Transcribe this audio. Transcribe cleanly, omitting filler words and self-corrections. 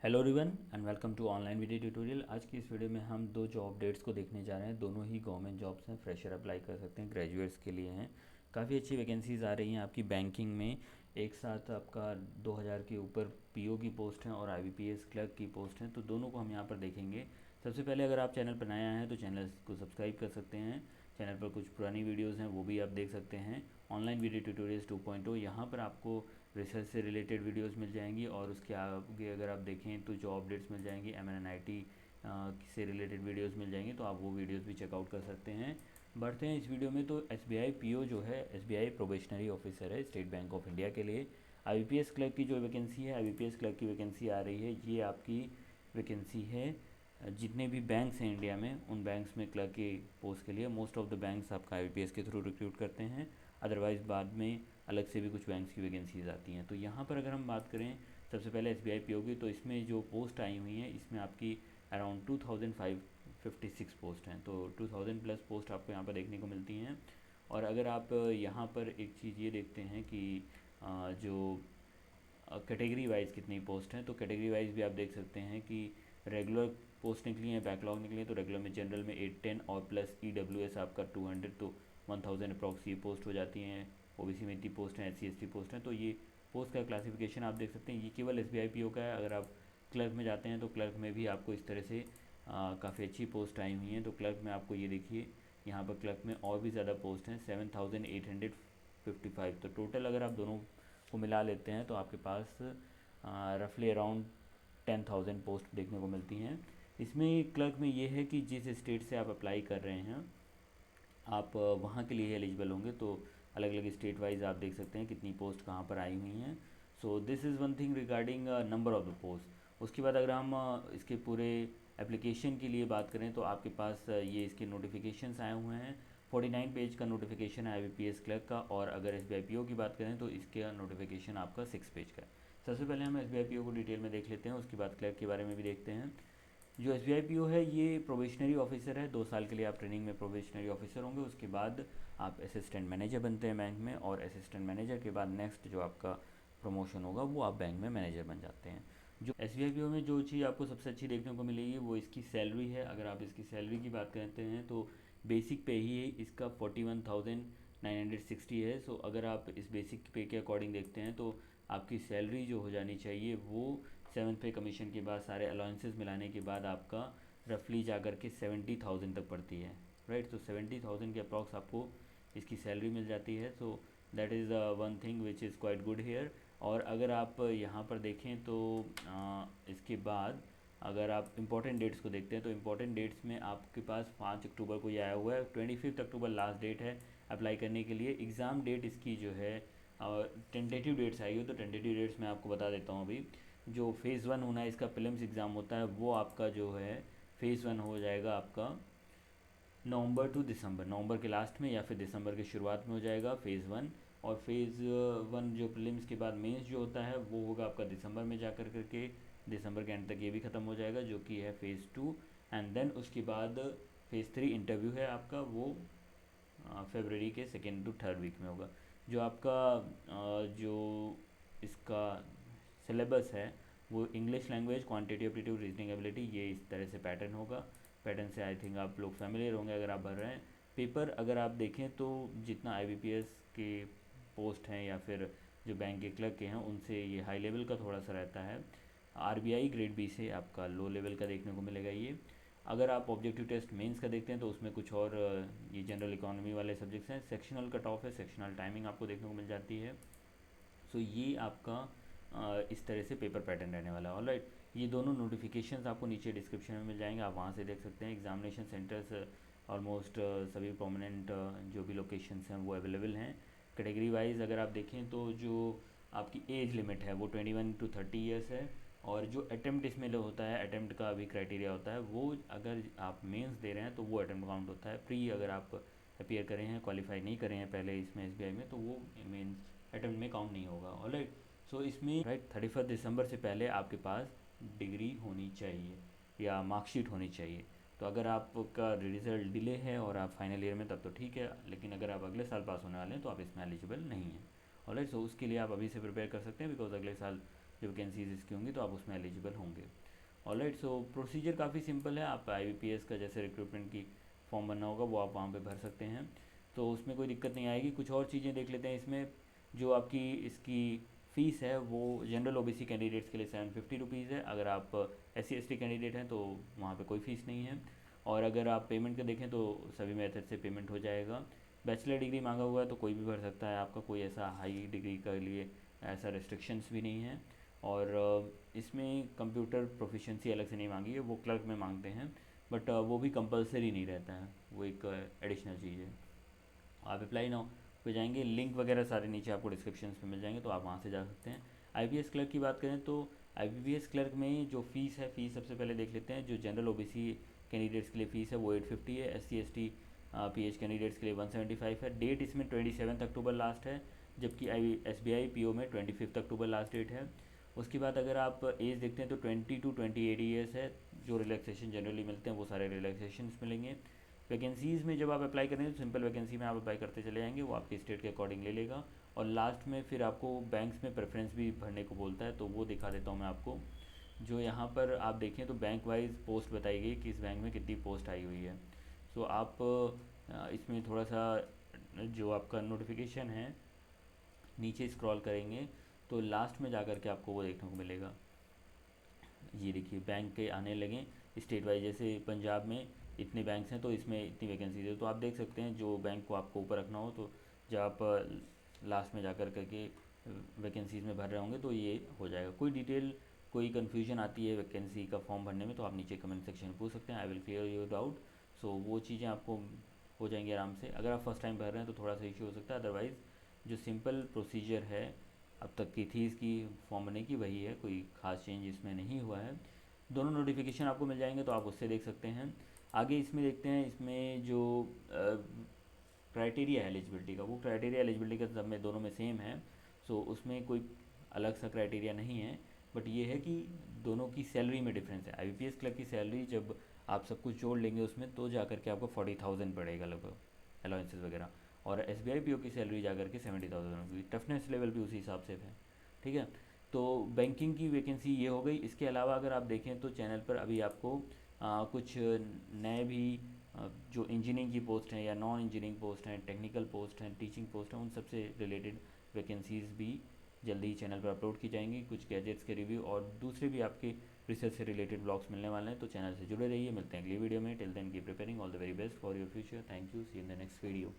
Hello everyone and welcome to online video tutorial. आज की इस वीडियो में हम दो जॉब डेट्स को देखने जा रहे हैं। दोनों ही गवर्नमेंट जॉब्स हैं, फ्रेशर अप्लाई कर सकते हैं, ग्रेजुएट्स के लिए हैं। काफ़ी अच्छी वैकेंसीज़ आ रही हैं आपकी बैंकिंग में। एक साथ आपका 2000 के ऊपर पीओ की पोस्ट हैं और आईबीपीएस क्लर्क की पोस्ट हैं, तो दोनों को हम यहाँ पर देखेंगे। सबसे पहले अगर आप चैनल पर नए आए हैं तो चैनल को सब्सक्राइब कर सकते हैं। चैनल पर कुछ पुरानी वीडियोज़ हैं वो भी आप देख सकते हैं। ऑनलाइन वीडियो ट्यूटोरियल्स 2.0 यहाँ पर आपको रिसर्च से रिलेटेड वीडियोस मिल जाएंगी और उसके आगे अगर आप देखें तो जॉब अपडेट्स मिल जाएंगी, MNIT से रिलेटेड वीडियोस मिल जाएंगी, तो आप वो वीडियोस भी चेकआउट कर सकते हैं। बढ़ते हैं इस वीडियो में। तो SBI PO जो है, SBI प्रोबेशनरी ऑफिसर है स्टेट बैंक ऑफ इंडिया के लिए। IBPS क्लर्क की जो वैकेंसी है, IBPS क्लर्क की वैकेंसी आ रही है, ये आपकी वैकेंसी है जितने भी बैंक्स हैं इंडिया में, उन बैंक्स में क्लर्क की पोस्ट के लिए। मोस्ट ऑफ द बैंक्स आपका IBPS के थ्रू रिक्रूट करते हैं, अदरवाइज़ बाद में अलग से भी कुछ बैंक्स की वैकेंसीज आती हैं। तो यहाँ पर अगर हम बात करें सबसे पहले SBI PO की, तो इसमें जो पोस्ट आई हुई हैं इसमें आपकी अराउंड 2556 पोस्ट हैं, तो 2000 प्लस पोस्ट आपको यहाँ पर देखने को मिलती हैं। और अगर आप यहाँ पर एक चीज़ ये देखते हैं कि जो कैटेगरी वाइज कितनी पोस्ट हैं, तो कैटेगरी वाइज भी आप देख सकते हैं कि रेगुलर पोस्ट निकली हैं, बैकलॉग निकली हैं। तो रेगुलर में जनरल में 810 और प्लस EWS आपका 200, तो 1000 अप्रॉक्स ये पोस्ट हो जाती हैं। OBC में इतनी पोस्ट हैं, SC ST पोस्ट हैं। तो ये पोस्ट का क्लासिफिकेशन आप देख सकते हैं। ये केवल SBI PO का है। अगर आप क्लर्क में जाते हैं तो क्लर्क में भी आपको इस तरह से काफ़ी अच्छी पोस्ट आई हुई हैं। तो क्लर्क में आपको ये देखिए, यहाँ पर क्लर्क में और भी ज़्यादा पोस्ट हैं, 7855। तो टोटल अगर आप दोनों को मिला लेते हैं तो आपके पास रफली अराउंड 10,000 पोस्ट देखने को मिलती हैं। इसमें क्लर्क में ये है कि जिस स्टेट से आप अप्लाई कर रहे हैं आप वहाँ के लिए एलिजिबल होंगे। तो अलग अलग स्टेट वाइज आप देख सकते हैं कितनी पोस्ट कहाँ पर आई हुई हैं। So this is one thing regarding number of the post. उसके बाद अगर हम इसके पूरे एप्लीकेशन के लिए बात करें तो आपके पास ये इसके नोटिफिकेशंस आए हुए हैं। 49 पेज का नोटिफिकेशन है IBPS क्लर्क का, और अगर SBI PO की बात करें तो इसका नोटिफिकेशन आपका 6 पेज का है। सबसे पहले हम SBI PO को डिटेल में देख लेते हैं, उसके बाद क्लर्क के बारे में भी देखते हैं। जो SBI PO है ये प्रोबेशनरी ऑफिसर है। 2 साल के लिए आप ट्रेनिंग में प्रोबेशनरी ऑफिसर होंगे, उसके बाद आप असिस्टेंट मैनेजर बनते हैं बैंक में, और असिस्टेंट मैनेजर के बाद नेक्स्ट जो आपका प्रमोशन होगा वो आप बैंक में मैनेजर बन जाते हैं। जो SBI PO में जो चीज़ आपको सबसे अच्छी देखने को मिलेगी वो इसकी सैलरी है। अगर आप इसकी सैलरी की बात करते हैं तो बेसिक पे ही इसका 41,960 है। सो अगर आप इस बेसिक पे के अकॉर्डिंग देखते हैं तो आपकी सैलरी जो हो जानी चाहिए वो 7th पे कमीशन के बाद सारे अलाउंसेस मिलाने के बाद आपका रफली जा कर के 70,000 तक पड़ती है, राइट। तो 70,000 के अप्रॉक्स आपको इसकी सैलरी मिल जाती है। So that is one thing which is quite good here. और अगर आप यहाँ पर देखें तो इसके बाद अगर आप इम्पॉर्टेंट डेट्स को देखते हैं तो इम्पॉर्टेंट डेट्स में आपके पास 5 अक्टूबर को ये आया हुआ है। 25 अक्टूबर लास्ट डेट है अप्लाई करने के लिए। एग्ज़ाम डेट इसकी जो है टेंटेटिव डेट्स आई हो, तो टेंटेटिव डेट्स मैं आपको बता देता हूँ अभी। जो फ़ेज़ 1 होना है इसका प्रीलिम्स एग्ज़ाम होता है, वो आपका जो है फ़ेज़ 1 हो जाएगा आपका नवंबर टू दिसंबर, नवंबर के लास्ट में या फिर दिसंबर के शुरुआत में हो जाएगा फ़ेज़ 1। और फ़ेज़ 1 जो प्रीलिम्स के बाद मेंस जो होता है वो होगा आपका दिसंबर में जा कर करके, दिसंबर के एंड तक ये भी ख़त्म हो जाएगा, जो कि है फ़ेज़ 2। एंड देन उसके बाद फ़ेज़ 3 इंटरव्यू है आपका, वो फरवरी के 2nd to 3rd वीक में होगा। जो आपका जो इसका सिलेबस है वो English language, quantity aptitude, reasoning ability, ये इस तरह से पैटर्न होगा। पैटर्न से आई थिंक आप लोग फैमिलियर होंगे अगर आप भर रहे हैं। पेपर अगर आप देखें तो जितना IBPS के पोस्ट हैं या फिर जो बैंक के क्लर्क के हैं उनसे ये हाई लेवल का थोड़ा सा रहता है। RBI ग्रेड B से आपका लो लेवल का देखने को मिलेगा ये। अगर आप ऑब्जेक्टिव टेस्ट मेंस का देखते हैं तो उसमें कुछ और ये जनरल इकोनॉमी वाले सब्जेक्ट्स हैं। सेक्शनल कट ऑफ है, सेक्शनल टाइमिंग आपको देखने को मिल जाती है। सो ये आपका इस तरह से पेपर पैटर्न रहने वाला है। ऑलराइट, ये दोनों नोटिफिकेशंस आपको नीचे डिस्क्रिप्शन में मिल जाएंगे, आप वहाँ से देख सकते हैं। एग्जामिनेशन सेंटर्स ऑलमोस्ट सभी प्रोमिनेंट जो भी लोकेशंस हैं वो अवेलेबल हैं। कैटेगरी वाइज अगर आप देखें तो जो आपकी एज लिमिट है वो 21 to 30 ईयर्स है। और जो अटैम्प्ट इसमें होता है, अटैम्प्ट का भी क्राइटेरिया होता है, वो अगर आप मेंस दे रहे हैं तो वो अटैम्प्ट काउंट होता है। प्री अगर आप अपीयर करें हैं, क्वालिफाई नहीं करें हैं पहले इसमें SBI में, तो वो मेंस अटैम्प्ट में काउंट नहीं होगा। ऑलराइट, सो इसमें राइट 31 दिसंबर से पहले आपके पास डिग्री होनी चाहिए या मार्कशीट होनी चाहिए। तो अगर आपका रिजल्ट डिले है और आप फाइनल ईयर में तब तो ठीक है, लेकिन अगर आप अगले साल पास होने वाले हैं तो आप इसमें एलिजिबल नहीं हैं। ऑलराइट, सो उसके लिए आप अभी से प्रिपेयर कर सकते हैं, बिकॉज अगले साल जो वैकेंसीज इसकी होंगी तो आप उसमें एलिजिबल होंगे। ऑलराइट, सो प्रोसीजर काफ़ी सिंपल है। आप IBPS का जैसे रिक्रूटमेंट की फॉर्म भरना होगा वो आप वहाँ पे भर सकते हैं, तो उसमें कोई दिक्कत नहीं आएगी। कुछ और चीज़ें देख लेते हैं इसमें। जो आपकी इसकी फ़ीस है वो जनरल OBC कैंडिडेट्स के लिए 750 रुपीज़ है। अगर आप SC ST कैंडिडेट हैं तो वहाँ पे कोई फ़ीस नहीं है। और अगर आप पेमेंट का देखें तो सभी मेथड से पेमेंट हो जाएगा। बैचलर डिग्री मांगा हुआ है तो कोई भी भर सकता है, आपका कोई ऐसा हाई डिग्री के लिए ऐसा रेस्ट्रिक्शंस भी नहीं है। और इसमें कंप्यूटर प्रोफिशिएंसी अलग से नहीं मांगी है, वो क्लर्क में मांगते हैं, बट वो भी कंपलसरी नहीं रहता है, वो एक एडिशनल चीज़ है। आप अप्लाई नाउ पे जाएंगे, लिंक वगैरह सारे नीचे आपको डिस्क्रिप्शन में मिल जाएंगे, तो आप वहाँ से जा सकते हैं। IBPS क्लर्क की बात करें तो IBPS क्लर्क में जो फ़ीस है, फ़ीस सबसे पहले देख लेते हैं। जो जनरल OBC कैंडिडेट्स के लिए फ़ीस है वो 850 है। SC ST PH कैंडिडेट्स के लिए 175 है। डेट इसमें 27 अक्टूबर लास्ट है, जबकि SBI PO में 25 अक्टूबर लास्ट डेट है। उसके बाद अगर आप एज देखते हैं तो 20 to 28 ईयर्स है। जो रिलैक्सेशन जनरली मिलते हैं वो सारे रिलैक्सेशन मिलेंगे। वैकेंसीज़ में जब आप अप्लाई करेंगे तो सिंपल वैकेंसी में आप अप्लाई करते चले जाएंगे, वो आपके स्टेट के अकॉर्डिंग ले लेगा। और लास्ट में फिर आपको बैंक्स में प्रेफरेंस भी भरने को बोलता है, तो वो दिखा देता हूँ मैं आपको। जो यहाँ पर आप देखें तो बैंक वाइज पोस्ट बताई गई कि इस बैंक में कितनी पोस्ट आई हुई है। सो आप इसमें थोड़ा सा जो आपका नोटिफिकेशन है नीचे स्क्रॉल करेंगे तो लास्ट में जाकर के आपको वो देखने को मिलेगा। ये देखिए बैंक के आने लगे स्टेट वाइज, जैसे पंजाब में इतने बैंक्स हैं तो इसमें इतनी वैकेंसीज है, तो आप देख सकते हैं जो बैंक को आपको ऊपर रखना हो तो जब आप लास्ट में जाकर करके वैकेंसीज में भर रहे होंगे तो ये हो जाएगा। कोई डिटेल कोई कन्फ्यूजन आती है वैकेंसी का फॉर्म भरने में तो आप नीचे कमेंट सेक्शन में पूछ सकते हैं, I will clear your doubt. So वो चीज़ें आपको हो जाएंगी आराम से। अगर आप फर्स्ट टाइम भर रहे हैं तो थोड़ा सा इशू हो सकता है, अदरवाइज़ जो सिंपल प्रोसीजर है अब तक की थी इसकी फॉर्म भरने की वही है, कोई ख़ास चेंज इसमें नहीं हुआ है। दोनों नोटिफिकेशन आपको मिल जाएंगे तो आप उससे देख सकते हैं। आगे इसमें देखते हैं, इसमें जो क्राइटेरिया है एलिजिबिलिटी का, वो क्राइटेरिया एलिजिबिलिटी का सब में दोनों में सेम है। सो उसमें कोई अलग सा क्राइटेरिया नहीं है, बट ये है कि दोनों की सैलरी में डिफरेंस है। IBPS क्लर्क की सैलरी जब आप सब कुछ जोड़ लेंगे उसमें तो जा कर के आपको 40,000 पड़ेगा लगभग, अलाउंसेस वगैरह। और SBI PO की सैलरी जा कर के 70,000 होगी। टफनेस लेवल भी उसी हिसाब से है, ठीक है। तो बैंकिंग की वैकेंसी ये हो गई। इसके अलावा अगर आप देखें तो चैनल पर अभी आपको कुछ नए भी जो इंजीनियरिंग की पोस्ट हैं या नॉन इंजीनियरिंग पोस्ट हैं, टेक्निकल पोस्ट हैं, टीचिंग पोस्ट हैं, उन सब से रिलेटेड वैकेंसीज़ भी जल्दी ही चैनल पर अपलोड की जाएंगी। कुछ गैजेट्स के रिव्यू और दूसरे भी आपके रिसर्च से रिलेटेड ब्लॉग्स मिलने वाले हैं, तो चैनल से जुड़े रहिए। मिलते हैं अगली वीडियो में। Till then keep preparing, all the very best for your future. Thank you, see in the next video.